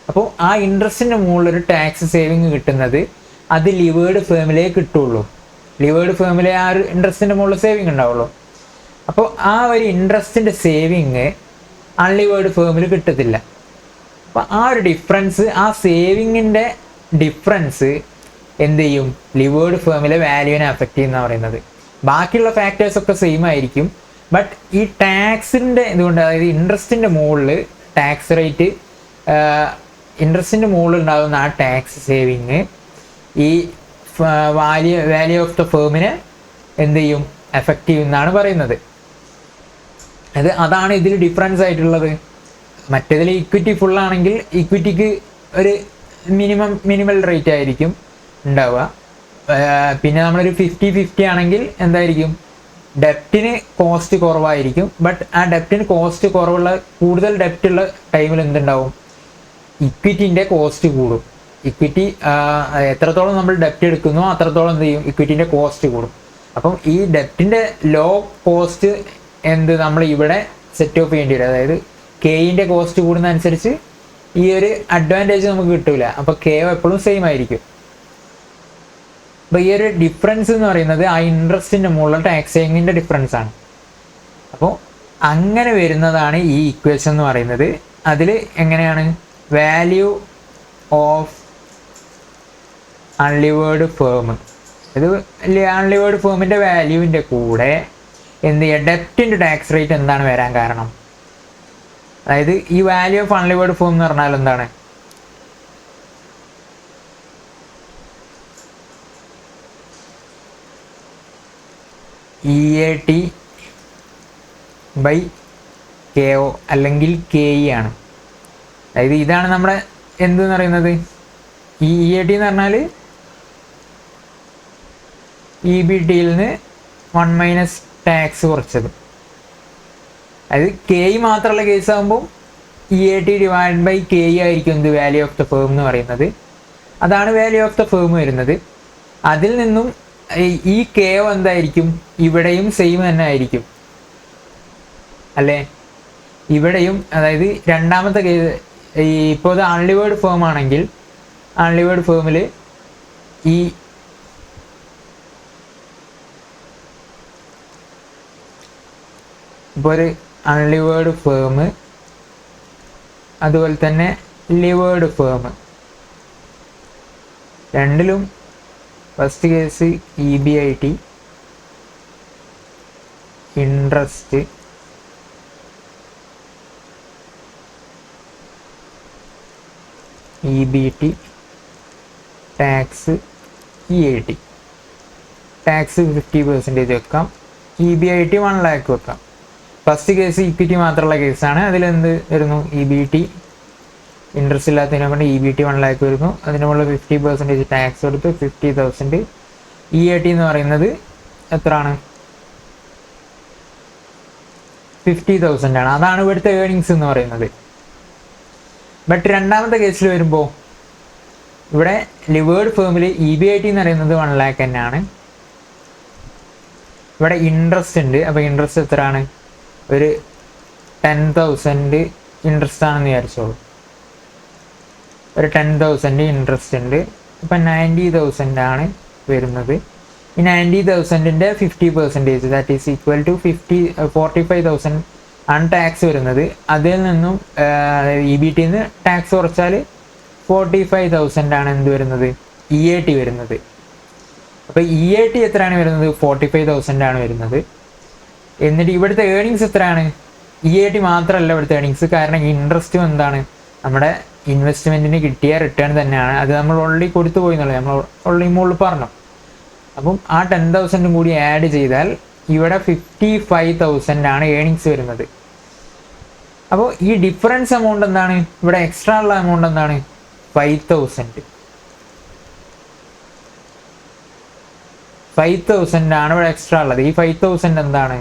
അപ്പോൾ ആ ഇൻട്രസ്റ്റിൻ്റെ മുകളിലൊരു ടാക്സ് സേവിങ് കിട്ടുന്നത് അത് ലിവേർഡ് ഫേമിലേ കിട്ടുള്ളൂ. ലിവേർഡ് ഫേമിലെ ആ ഒരു ഇൻട്രസ്റ്റിൻ്റെ മുകളിൽ സേവിങ് ഉണ്ടാവുള്ളൂ. അപ്പോൾ ആ ഒരു ഇൻട്രസ്റ്റിൻ്റെ സേവിങ് അൺലിവേർഡ് ഫേമിൽ കിട്ടത്തില്ല. അപ്പോൾ ആ ഒരു ഡിഫറൻസ്, ആ സേവിങ്ങിൻ്റെ ഡിഫറൻസ് എന്ത് ചെയ്യും, ലിവേർഡ് ഫേമിലെ വാല്യൂവിനെ അഫക്റ്റ് ചെയ്യുന്ന പറയുന്നത്. ബാക്കിയുള്ള ഫാക്ടേഴ്സൊക്കെ സെയിം ആയിരിക്കും, ബട്ട് ഈ ടാക്സിൻ്റെ ഇതുകൊണ്ട്, അതായത് ഇൻട്രസ്റ്റിൻ്റെ മുകളിൽ ടാക്സ് റേറ്റ്, ഇൻട്രസ്റ്റിൻ്റെ മുകളിൽ ഉണ്ടാകുന്ന ആ ടാക്സ് സേവിങ് ഈ വാല്യൂ ഓഫ് ദ ഫേമിനെ എന്ത് ചെയ്യും, എഫക്റ്റ് ചെയ്യുമെന്നാണ് പറയുന്നത്. അതാണ് ഇതിൽ ഡിഫറൻസ് ആയിട്ടുള്ളത്. മറ്റേതിൽ ഇക്വിറ്റി ഫുള്ളാണെങ്കിൽ ഇക്വിറ്റിക്ക് ഒരു മിനിമൽ റേറ്റ് ആയിരിക്കും ഉണ്ടാവുക. പിന്നെ നമ്മളൊരു 50-50 ആണെങ്കിൽ എന്തായിരിക്കും, ഡെപ്റ്റിന് കോസ്റ്റ് കുറവായിരിക്കും. ബട്ട് ആ ഡെപ്റ്റിന് കോസ്റ്റ് കുറവുള്ള, കൂടുതൽ ഡെപ്റ്റ് ഉള്ള ടൈമിൽ എന്തുണ്ടാവും, ഇക്വിറ്റിൻ്റെ കോസ്റ്റ് കൂടും. ഇക്വിറ്റി എത്രത്തോളം നമ്മൾ ഡെപ്റ്റ് എടുക്കുന്നോ അത്രത്തോളം എന്ത് ചെയ്യും, ഇക്വിറ്റിൻ്റെ കോസ്റ്റ് കൂടും. അപ്പം ഈ ഡെപ്റ്റിൻ്റെ ലോ കോസ്റ്റ് നമ്മൾ ഇവിടെ സെറ്റ് ഓഫ് ചെയ്യേണ്ടി വരും. അതായത് കെയിൻ്റെ കോസ്റ്റ് കൂടുന്ന അനുസരിച്ച് ഈ ഒരു അഡ്വാൻറ്റേജ് നമുക്ക് കിട്ടില്ല. അപ്പോൾ കെ എപ്പോഴും സെയിം ആയിരിക്കും. അപ്പോൾ ഈ ഒരു ഡിഫറൻസ് എന്ന് പറയുന്നത് ആ ഇൻട്രസ്റ്റിൻ്റെ മുകളിലുള്ള ടാക്സ് സേവിങ്ങിൻ്റെ ഡിഫറൻസ് ആണ്. അപ്പോൾ അങ്ങനെ വരുന്നതാണ് ഈ ഇക്വേഷൻ എന്ന് പറയുന്നത്. അതിൽ എങ്ങനെയാണ്, വാല്യൂ ഓഫ് അൺലിവേർഡ് ഫേം, ഇത് അൺലിവേർഡ് ഫേമിൻ്റെ വാല്യൂവിൻ്റെ കൂടെ എന്ത് ചെയ്യുക, ഡെപ്റ്റിൻ്റെ ടാക്സ് റേറ്റ് എന്താണ് വരാൻ കാരണം. അതായത് ഈ വാല്യൂ ഓഫ് അൺലിവേർഡ് ഫേം എന്ന് പറഞ്ഞാൽ എന്താണ്, EAT ബൈ KO അല്ലെങ്കിൽ KE ആണ്. അതായത് ഇതാണ് നമ്മുടെ എന്തെന്ന് പറയുന്നത്, ഈ EAT എന്ന് പറഞ്ഞാൽ EBTയിൽ നിന്ന് 1 - ടാക്സ് കുറച്ചത്. അതായത് KE മാത്രമുള്ള കേസ് ആകുമ്പോൾ EAT ഡിവൈഡ് ബൈ KE ആയിരിക്കും എന്ത്, വാല്യൂ ഓഫ് ദ ഫേം എന്ന് പറയുന്നത്. അതാണ് വാല്യൂ ഓഫ് ദ ഫേം വരുന്നത്. അതിൽ നിന്നും ഈ KO എന്തായിരിക്കും, ഇവിടെയും സെയിം തന്നെ ആയിരിക്കും അല്ലേ, ഇവിടെയും. അതായത് രണ്ടാമത്തെ കേസ്, ഇപ്പോൾ ഇത് അൺലിവേർഡ് ഫേം ആണെങ്കിൽ അൺലിവേർഡ് ഫേമിൽ ഇപ്പോൾ ഒരു അൺലിവേർഡ് ഫേം, അതുപോലെ തന്നെ ലിവേർഡ് ഫേം, രണ്ടിലും first case EBIT, interest, EBT, tax, EAT. Tax 50% വെക്കാം, EBIT 1 lakh വെക്കാം. ഫസ്റ്റ് കേസ് ഇക്വിറ്റി മാത്രമുള്ള കേസാണ്. അതിലെന്ത് വരുന്നു, EBT ഇൻട്രസ്റ്റ് ഇല്ലാത്തതിനെ കൊണ്ട് EBT 1 lakh വരുന്നു. അതിനുള്ള 50% ടാക്സ് കൊടുത്ത് 50,000. EAT എന്ന് പറയുന്നത് എത്രയാണ്, 50,000 ആണ്. അതാണ് ഇവിടുത്തെ ഏർണിങ്സ് എന്ന് പറയുന്നത്. ബട്ട് രണ്ടാമത്തെ കേസിൽ വരുമ്പോൾ ഇവിടെ ലിവേർഡ് ഫേമിൽ EBIT എന്ന് പറയുന്നത് 1 lakh തന്നെയാണ്. ഇവിടെ ഇൻട്രസ്റ്റ് ഉണ്ട്. അപ്പോൾ ഇൻട്രസ്റ്റ് എത്രയാണ്, ഒരു 10,000 ഇൻട്രസ്റ്റ് ആണെന്ന് വിചാരിച്ചോളൂ. ഒരു 10,000 ഇൻട്രസ്റ്റ് ഉണ്ട്. ഇപ്പം 90,000 ആണ് വരുന്നത്. ഈ 90,000ൻ്റെ 50%, ദാറ്റ് ഈസ് ഈക്വൽ ടു 45,000 ആണ് ടാക്സ് വരുന്നത്. അതിൽ നിന്നും EBTയിൽ നിന്ന് ടാക്സ് കുറച്ചാൽ 45,000 ആണ് എന്ത് വരുന്നത്, EAT വരുന്നത്. അപ്പോൾ EAT എത്രയാണ് വരുന്നത്, 45,000 ആണ് വരുന്നത്. എന്നിട്ട് ഇവിടുത്തെ ഏർണിങ്സ് എത്രയാണ്, EAT മാത്രമല്ല ഇവിടുത്തെ ഏർണിങ്സ്. കാരണം ഇൻട്രസ്റ്റും എന്താണ്, നമ്മുടെ ഇൻവെസ്റ്റ്മെൻറ്റിന് കിട്ടിയ റിട്ടേൺ തന്നെയാണ്. അത് നമ്മൾ ഓൾറെഡി കൊടുത്തു പോയി എന്നുള്ളത് നമ്മൾ ഓൾറെഡി മുകളിൽ പറഞ്ഞു. അപ്പം ആ 10,000 കൂടി ആഡ് ചെയ്താൽ ഇവിടെ 55,000 ആണ് ഏർണിങ്സ് വരുന്നത്. അപ്പോൾ ഈ ഡിഫറൻസ് എമൗണ്ട് എന്താണ്, ഇവിടെ എക്സ്ട്രാ ഉള്ള എമൗണ്ട് എന്താണ്, 5,000. 5,000 ആണ് ഇവിടെ എക്സ്ട്രാ ഉള്ളത്. ഈ 5,000 എന്താണ്,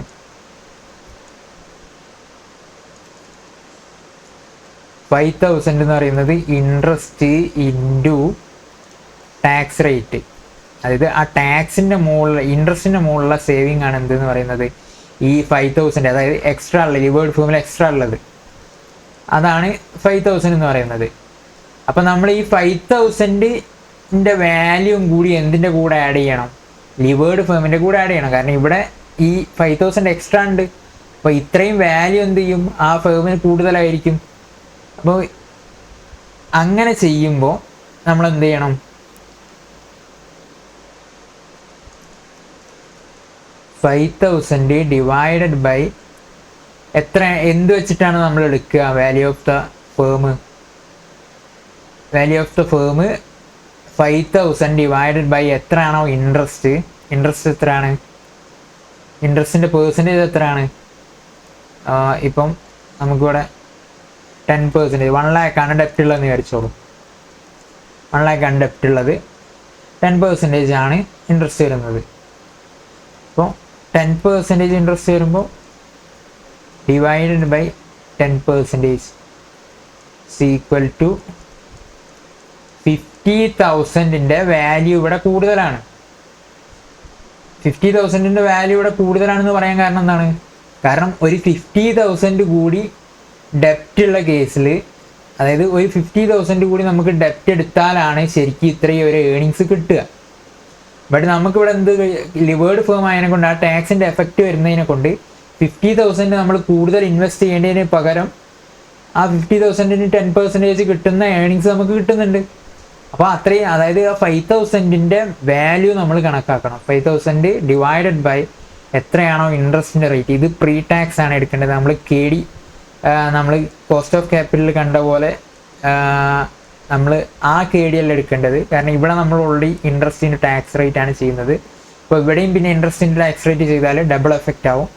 5,000 എന്ന് പറയുന്നത് ഇൻട്രസ്റ്റ് ഇൻറ്റു ടാക്സ് റേറ്റ്. അതായത് ആ ടാക്സിൻ്റെ മുകളിൽ, ഇൻട്രസ്റ്റിൻ്റെ മുകളിലുള്ള സേവിങ് ആണ് എന്തെന്ന് പറയുന്നത് ഈ 5,000. അതായത് എക്സ്ട്രാ ഉള്ളത്, ലിവേർഡ് ഫേമിൽ എക്സ്ട്രാ ഉള്ളത്, അതാണ് 5,000 എന്ന് പറയുന്നത്. അപ്പം നമ്മൾ ഈ 5,000 ഡെപ്റ്റിൻ്റെ വാല്യൂം കൂടി എന്തിൻ്റെ കൂടെ ആഡ് ചെയ്യണം? ലിവേർഡ് ഫേമിൻ്റെ കൂടെ ആഡ് ചെയ്യണം. കാരണം ഇവിടെ ഈ 5,000 എക്സ്ട്രാ ഉണ്ട്. അപ്പോൾ ഇത്രയും വാല്യൂ എന്ത് ചെയ്യും? ആ ഫേമിന് കൂടുതലായിരിക്കും. അപ്പോൾ അങ്ങനെ ചെയ്യുമ്പോൾ നമ്മൾ എന്ത് ചെയ്യണം? 5,000 ഡിവൈഡഡ് ബൈ എത്ര, എന്ത് വെച്ചിട്ടാണ് നമ്മൾ എടുക്കുക? Value of the firm. Value of the firm 5,000 divided by എത്രയാണോ ഇൻട്രസ്റ്റ്. ഇൻട്രസ്റ്റ് എത്രയാണ്? ഇൻട്രസ്റ്റിൻ്റെ പേഴ്സൻറ്റേജ് എത്രയാണ്? ഇപ്പം നമുക്കിവിടെ 10%, 1 lakh ഡെപ്റ്റ് ഉള്ളതെന്ന് വിചാരിച്ചോളൂ. 1 lakh ഡെപ്റ്റ് ഉള്ളത്, 10% ആണ് ഇൻട്രസ്റ്റ് വരുന്നത്. അപ്പോൾ 10% ഇൻട്രസ്റ്റ് വരുമ്പോൾ ഡിവൈഡഡ് ബൈ 10% ഈക്വൽ ടു 50,000ൻ്റെ വാല്യൂ ഇവിടെ കൂടുതലാണ്. 50,000ൻ്റെ വാല്യൂ ഇവിടെ കൂടുതലാണെന്ന് പറയാൻ കാരണം എന്താണ്? കാരണം ഒരു 50,000 കൂടി ഡെപ്റ്റ് ഉള്ള കേസിൽ, അതായത് ഒരു 50,000 കൂടി നമുക്ക് ഡെപ്റ്റ് എടുത്താലാണ് ശരിക്കും ഇത്രയും ഒരു ഏണിങ്സ് കിട്ടുക. ബട്ട് നമുക്കിവിടെ എന്ത്, ലിവേർഡ് ഫേം ആയതിനെ കൊണ്ട് ആ ടാക്സിൻ്റെ എഫക്റ്റ് വരുന്നതിനെ കൊണ്ട് 50,000 നമ്മൾ കൂടുതൽ ഇൻവെസ്റ്റ് ചെയ്യേണ്ടതിന് പകരം ആ 50,000ന് 10% കിട്ടുന്ന ഏണിങ്സ് നമുക്ക് കിട്ടുന്നുണ്ട്. അപ്പോൾ അത്രയും, അതായത് ആ 5,000ൻ്റെ വാല്യൂ നമ്മൾ കണക്കാക്കണം. 5,000 ഡിവൈഡഡ് ബൈ എത്രയാണോ ഇൻട്രസ്റ്റിൻ്റെ റേറ്റ്. ഇത് പ്രീ ടാക്സ് ആണ് എടുക്കേണ്ടത്. നമ്മൾ KD, നമ്മൾ കോസ്റ്റ് ഓഫ് ക്യാപിറ്റൽ കണ്ട പോലെ നമ്മൾ ആ KD അല്ല എടുക്കേണ്ടത്. കാരണം ഇവിടെ നമ്മൾ ഓൾറെഡി ഇൻട്രസ്റ്റിൻ്റെ ടാക്സ് റേറ്റ് ആണ് ചെയ്യുന്നത്. അപ്പോൾ ഇവിടെയും പിന്നെ ഇൻട്രസ്റ്റിൻ്റെ ടാക്സ് റേറ്റ് ചെയ്താൽ ഡബിൾ എഫക്റ്റ് ആവും.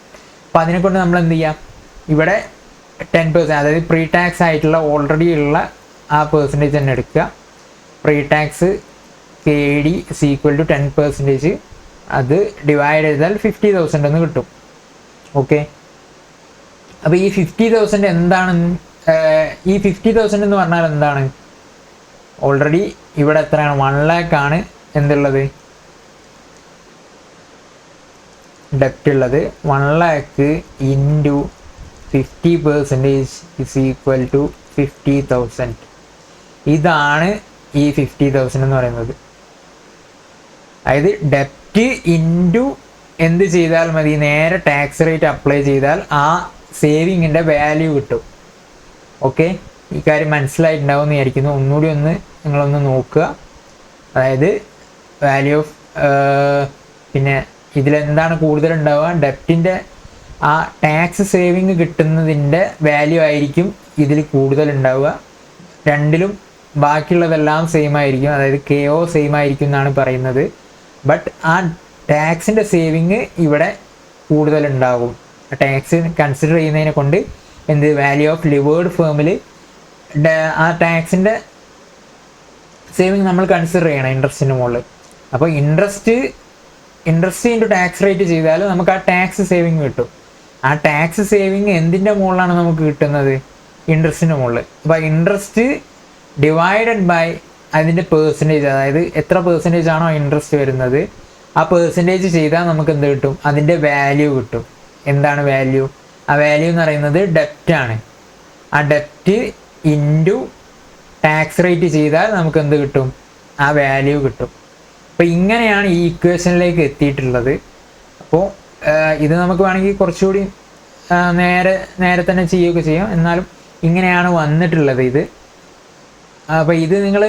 അപ്പോൾ അതിനെക്കൊണ്ട് നമ്മൾ എന്ത് ചെയ്യാം? ഇവിടെ 10%, അതായത് പ്രീ ടാക്സ് ആയിട്ടുള്ള ഓൾറെഡി ഉള്ള ആ പെർസെൻറ്റേജ് തന്നെ എടുക്കുക. Pre tax KD equal to 10%, അത് ഡിവൈഡ് ചെയ്താൽ 50,000 എന്ന് കിട്ടും. ഓക്കെ, അപ്പോൾ ഈ 50,000 എന്താണ്? ഈ 50,000 എന്ന് പറഞ്ഞാൽ എന്താണ്? ഓൾറെഡി ഇവിടെ എത്രയാണ്? 1 lakh ആണ് എന്തുള്ളത്? ഡെപ്റ്റ് ഉള്ളത്. 1 lakh into 50% is equal to 50,000. ഇതാണ് ഈ 50,000 എന്ന് പറയുന്നത്. അതായത് ഡെപ്റ്റ് ഇൻറ്റു എന്ത് ചെയ്താൽ മതി? നേരെ ടാക്സ് റേറ്റ് അപ്ലൈ ചെയ്താൽ ആ സേവിങ്ങിൻ്റെ വാല്യൂ കിട്ടും. ഓക്കെ, ഈ കാര്യം മനസ്സിലായിട്ടുണ്ടാവും എന്ന് വിചാരിക്കുന്നു. ഒന്നുകൂടി നിങ്ങളൊന്ന് നോക്കുക. അതായത് വാല്യൂ ഓഫ്, പിന്നെ ഇതിലെന്താണ് കൂടുതലുണ്ടാവുക? ഡെപ്റ്റിൻ്റെ ആ ടാക്സ് സേവിങ് കിട്ടുന്നതിൻ്റെ വാല്യൂ ആയിരിക്കും ഇതിൽ കൂടുതലുണ്ടാവുക. രണ്ടിലും ബാക്കിയുള്ളതെല്ലാം സെയിം ആയിരിക്കും, അതായത് KO സെയിം ആയിരിക്കും എന്നാണ് പറയുന്നത്. ബട്ട് ആ ടാക്സിൻ്റെ സേവിങ് ഇവിടെ കൂടുതലുണ്ടാകും. ടാക്സ് കൺസിഡർ ചെയ്യുന്നതിനെ കൊണ്ട് എന്ത്, വാല്യൂ ഓഫ് ലിവേർഡ് ഫേമിൽ ആ ടാക്സിൻ്റെ സേവിങ് നമ്മൾ കൺസിഡർ ചെയ്യണം ഇൻട്രസ്റ്റിൻ്റെ മുകളിൽ. അപ്പോൾ ഇൻട്രസ്റ്റ് ഇൻറ്റു ടാക്സ് റേറ്റ് ചെയ്താൽ നമുക്ക് ആ ടാക്സ് സേവിങ് കിട്ടും. ആ ടാക്സ് സേവിങ് എന്തിൻ്റെ മുകളിലാണ് നമുക്ക് കിട്ടുന്നത്? ഇൻട്രസ്റ്റിൻ്റെ മുകളിൽ. അപ്പോൾ ഇൻട്രസ്റ്റ് ഡിവൈഡഡ് ബൈ അതിൻ്റെ പേഴ്സൻറ്റേജ്, അതായത് എത്ര പെർസെൻറ്റേജ് ആണോ ഇൻട്രസ്റ്റ് വരുന്നത് ആ പെർസെൻറ്റേജ് ചെയ്താൽ നമുക്ക് എന്ത് കിട്ടും? അതിൻ്റെ വാല്യൂ കിട്ടും. എന്താണ് വാല്യൂ? ആ വാല്യൂ എന്ന് പറയുന്നത് ഡെപ്റ്റാണ്. ആ ഡെപ്റ്റ് ഇൻറ്റു ടാക്സ് റേറ്റ് ചെയ്താൽ നമുക്ക് എന്ത് കിട്ടും? ആ വാല്യൂ കിട്ടും. അപ്പോൾ ഇങ്ങനെയാണ് ഈ ഇക്വേഷനിലേക്ക് എത്തിയിട്ടുള്ളത്. അപ്പോൾ ഇത് നമുക്ക് വേണമെങ്കിൽ കുറച്ചുകൂടി നേരെ തന്നെ ചെയ്യുകയൊക്കെ ചെയ്യാം. എന്നാലും ഇങ്ങനെയാണ് വന്നിട്ടുള്ളത് ഇത്. അപ്പോൾ ഇത് നിങ്ങൾ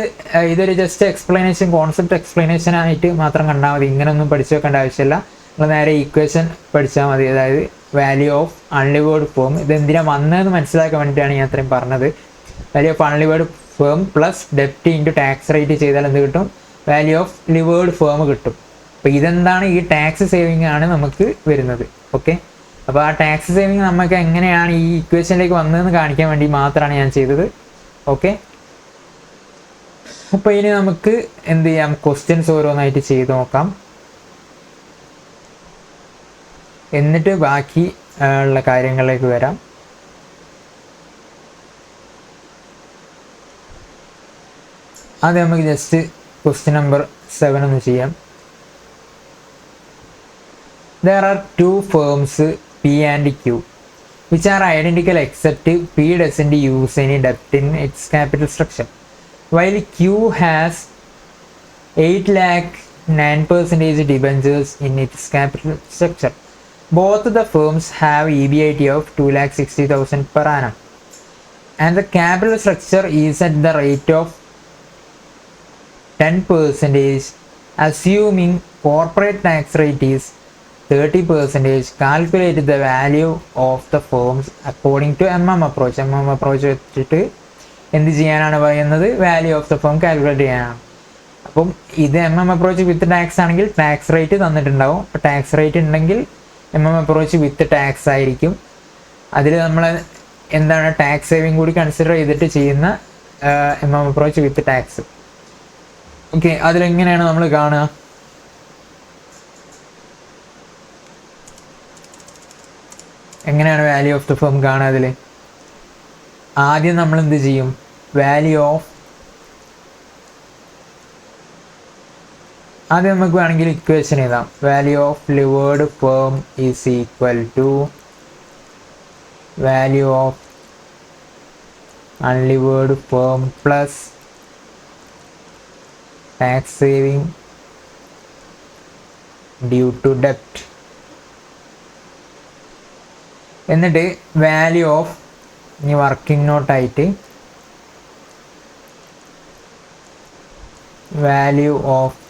ഇതൊരു ജസ്റ്റ് എക്സ്പ്ലനേഷൻ, കോൺസെപ്റ്റ് എക്സ്പ്ലനേഷൻ ആയിട്ട് മാത്രം കണ്ടാൽ മതി. ഇങ്ങനെയൊന്നും പഠിച്ചു വെക്കേണ്ട ആവശ്യമില്ല. നിങ്ങൾ നേരെ ഈക്വേഷൻ പഠിച്ചാൽ മതി. അതായത് വാല്യൂ ഓഫ് അൺലിവേർഡ് ഫേം. ഇത് എന്തിനാണ് വന്നതെന്ന് മനസ്സിലാക്കാൻ വേണ്ടിയിട്ടാണ് ഞാൻ അത്രയും പറഞ്ഞത്. Value of unlevered firm plus ഡെപ്റ്റ് ഇൻറ്റു ടാക്സ് റേറ്റ് ചെയ്താൽ എന്ത് കിട്ടും? വാല്യൂ ഓഫ് ലിവേർഡ് ഫേം കിട്ടും. അപ്പോൾ ഇതെന്താണ്? ഈ ടാക്സ് സേവിങ് ആണ് നമുക്ക് വരുന്നത്. ഓക്കെ, അപ്പോൾ ആ ടാക്സ് സേവിങ് നമുക്ക് എങ്ങനെയാണ് ഈ ഇക്വേഷനിലേക്ക് വന്നതെന്ന് കാണിക്കാൻ വേണ്ടി മാത്രമാണ് ഞാൻ ചെയ്തത്. ഓക്കെ, അപ്പോൾ ഇനി നമുക്ക് എന്ത് ചെയ്യാം? ക്വസ്റ്റ്യൻസ് ഓരോന്നായിട്ട് ചെയ്ത് നോക്കാം. എന്നിട്ട് ബാക്കി ഉള്ള കാര്യങ്ങളിലേക്ക് വരാം. ആദ്യം നമുക്ക് ജസ്റ്റ് ക്വസ്റ്റ്യൻ നമ്പർ 7 ഒന്ന് ചെയ്യാം. There are two firms P and Q which are identical except P doesn't use any debt in its capital structure. While Q has 8 lakh 9% debentures in its capital structure. Both the firms have EBIT of 2,60,000 per annum, and the capital structure is at the rate of 10%. Assuming corporate tax rate is 30%, calculate the value of the firms according to approach. Approach വെച്ചിട്ട് എന്ത് ചെയ്യാനാണ് പറയുന്നത്? Value of the firm calculate ചെയ്യാനാണ്. അപ്പം ഇത് approach with tax ആണെങ്കിൽ tax rate തന്നിട്ടുണ്ടാവും. അപ്പോൾ tax rate ഉണ്ടെങ്കിൽ അപ്രോച്ച് വിത്ത് ടാക്സ് ആയിരിക്കും. അതിൽ നമ്മൾ എന്താണ് ടാക്സ് സേവിങ് കൂടി കൺസിഡർ ചെയ്തിട്ട് ചെയ്യുന്ന അപ്രോച്ച് വിത്ത് ടാക്സ്. ഓക്കെ, അതിലെങ്ങനെയാണ് നമ്മൾ കാണുക? എങ്ങനെയാണ് വാല്യൂ ഓഫ് ദ ഫേം കാണുക? അതിൽ ആദ്യം നമ്മൾ എന്ത് ചെയ്യും? ആദ്യം നമുക്ക് വേണമെങ്കിൽ ഇക്വേഷൻ എഴുതാം. Value of levered firm is equal to value of unlevered firm plus tax saving due to ഡെപ്റ്റ്. എന്നിട്ട് വാല്യൂ ഓഫ്, ഇനി വർക്കിംഗ് നോട്ടായിട്ട് value of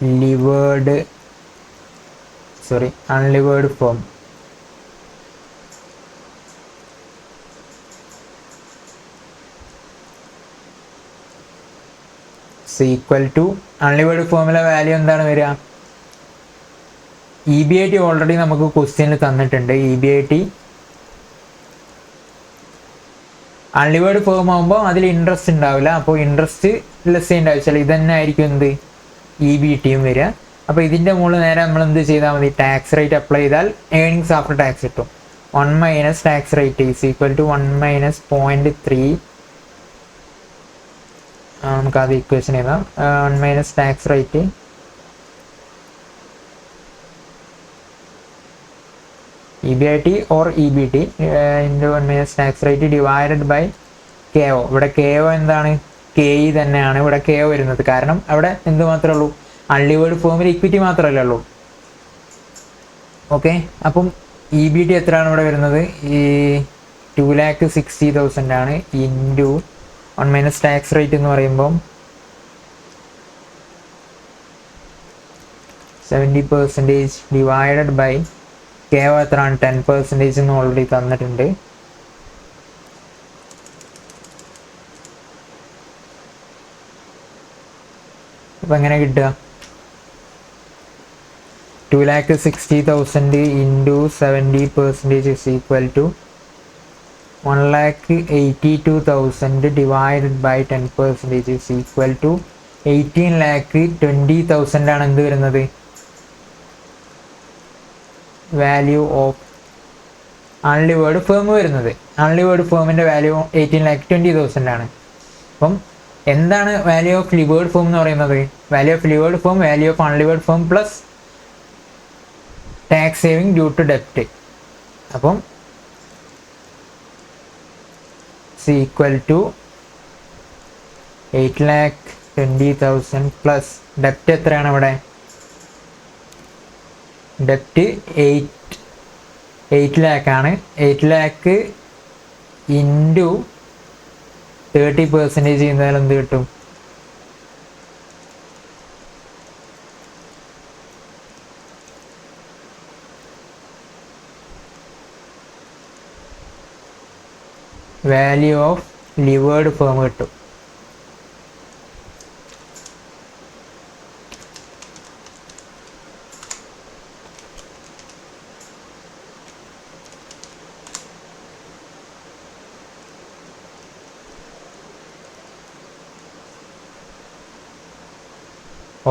unlevered firm equal to unlevered ഫേമിലെ വാല്യൂ എന്താണ് വരിക? EBIT ഓൾറെഡി നമുക്ക് ക്വസ്റ്റ്യനിൽ തന്നിട്ടുണ്ട്. EBIT അൺലിവേർഡ് ഫേം ആകുമ്പോൾ അതിൽ ഇൻട്രസ്റ്റ് ഉണ്ടാവില്ല. അപ്പോൾ ഇൻട്രസ്റ്റ് ലെസ് ചെയ്യേണ്ട ആവശ്യമില്ല. ഇത് തന്നെ ആയിരിക്കും എന്ത് EBITയും വരിക. അപ്പോൾ ഇതിൻ്റെ മുകളിൽ നേരെ നമ്മൾ എന്ത് ചെയ്താൽ മതി? ടാക്സ് റേറ്റ് അപ്ലൈ ചെയ്താൽ ഏണിങ്സ് ആഫ്റ്റർ ടാക്സ് കിട്ടും. 1 minus tax rate is equal to 1 minus 0.3. നമുക്ക് അത് ഇക്വേഷൻ എഴുതാം. 1 minus tax rate EBIT or EBT into 1 minus tax rate divided by KO. ഇവിടെ KO എന്താണ്? KE തന്നെയാണ് ഇവിടെ KO വരുന്നത്. കാരണം അവിടെ എന്ത് മാത്രമേ ഉള്ളൂ? അൺലിവേർഡ് ഫേമിൽ ഇക്വിറ്റി മാത്രമല്ലേ ഉള്ളൂ. ഓക്കെ, അപ്പം EBT എത്രയാണ് ഇവിടെ വരുന്നത്? ഈ 2,60,000 ആണ് ഇൻറ്റു 1 മൈനസ് ടാക്സ് റേറ്റ് എന്ന് പറയുമ്പം 70% ഡിവൈഡഡ് ബൈ KO എത്രയാണ്? 10% എന്ന് ഓൾറെഡി തന്നിട്ടുണ്ട്. അപ്പം എങ്ങനെ കിട്ടുക? 2,60,000 into 70% is equal to 1,82,000 divided by 10% is equal to 18,20,000 ആണ് എന്ത് വരുന്നത്? വാല്യൂ ഓഫ് അൺലിവേർഡ് ഫേം വരുന്നത്. അൺലിവേർഡ് ഫേമിൻ്റെ വാല്യൂ 18,20,000 ആണ്. അപ്പം എന്താണ് വാല്യൂ ഓഫ് ലിവേർഡ് ഫേം എന്ന് പറയുന്നത്? Value of levered firm value of unlevered firm plus tax saving due to ഡെപ്റ്റ്. അപ്പം ഈക്വൽ ടു 8,20,000 പ്ലസ് ഡെപ്റ്റ് എത്രയാണ് ഇവിടെ? ഡെപ്റ്റ് 8 lakh ആണ്. 8 lakh ഇൻറ്റു 30% ചെയ്യുന്നതിൽ എന്ത് കിട്ടും? വാല്യൂ ഓഫ് ലിവേർഡ് ഫേം കിട്ടും.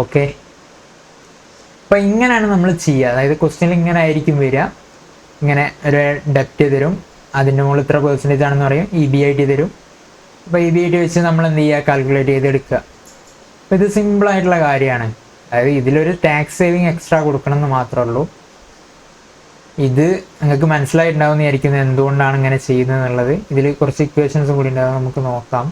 ഓക്കെ, അപ്പോൾ ഇങ്ങനെയാണ് നമ്മൾ ചെയ്യുക. അതായത് ക്വസ്റ്റ്യനിൽ ഇങ്ങനെ ആയിരിക്കും വരിക. ഇങ്ങനെ ഒരു ഡെപ്റ്റ് തരും, അതിൻ്റെ മുകളിൽ ഇത്ര പെർസെൻറ്റേജ് ആണെന്ന് പറയും, EBIT തരും. അപ്പോൾ EBIT വെച്ച് നമ്മൾ എന്ത് ചെയ്യുക? കാൽക്കുലേറ്റ് ചെയ്തെടുക്കുക. അപ്പോൾ ഇത് സിമ്പിളായിട്ടുള്ള കാര്യമാണ്. അതായത് ഇതിലൊരു ടാക്സ് സേവിങ് എക്സ്ട്രാ കൊടുക്കണം എന്ന് മാത്രമേ ഉള്ളൂ. ഇത് നിങ്ങൾക്ക് മനസ്സിലായിട്ടുണ്ടാവുമെന്ന് വിചാരിക്കുന്നത് എന്തുകൊണ്ടാണ് ഇങ്ങനെ ചെയ്യുന്നത് എന്നുള്ളത്. ഇതിൽ കുറച്ച് ഇക്വേഷൻസും കൂടി ഉണ്ടാകും, നമുക്ക് നോക്കാം.